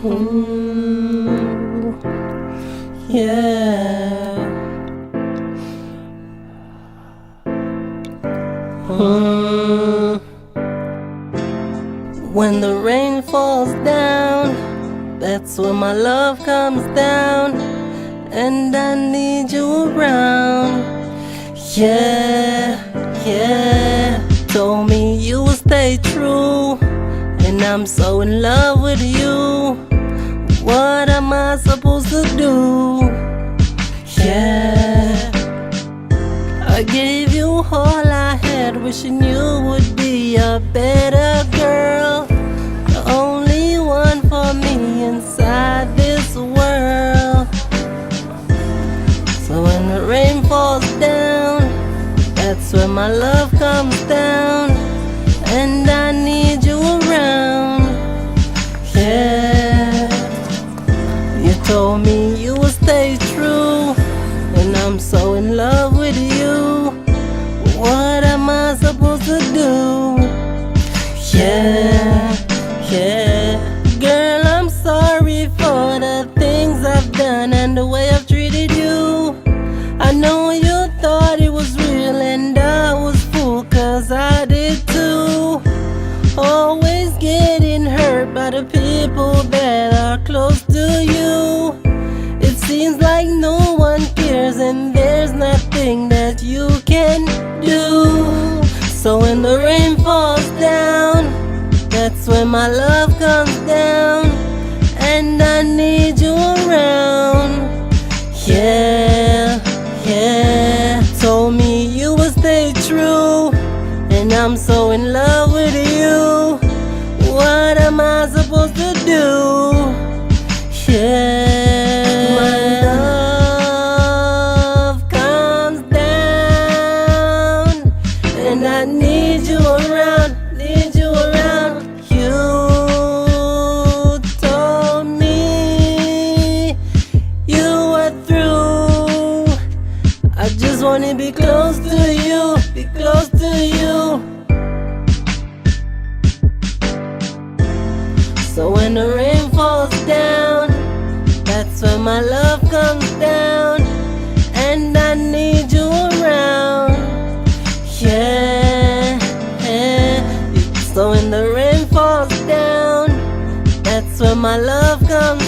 Ooh, yeah. When the rain falls down, that's when my love comes down, and I need you around. Yeah, yeah. Told me you would stay true, and I'm so in love with you. What am I supposed to do? Yeah, I gave you all I had, wishing you would be a better girl, the only one for me inside this world. So when the rain falls down, that's when my love comes down, and I need you around. Yeah, you told me you would stay true, and I'm so in love with you. What am I supposed to do? Yeah, yeah. Girl, I'm sorry for the things I've done and the way I've treated you. I know you thought it was real, and I was fooled, 'cause I did too. Always getting hurt by the people that are close to you. It seems like no one cares, and there's nothing that you can do. So when the rain falls down, that's when my love comes down, and I need you around. Yeah, yeah. Told me you would stay true, and I'm so in love with you. What am I supposed to do? Yeah, my love comes down, and I need you around, need you around. You told me you were through. I just wanna be close to you, be close to you. So when the rain falls down, that's when my love comes down, and I need you around. Yeah, yeah. So when the rain falls down, that's when my love comes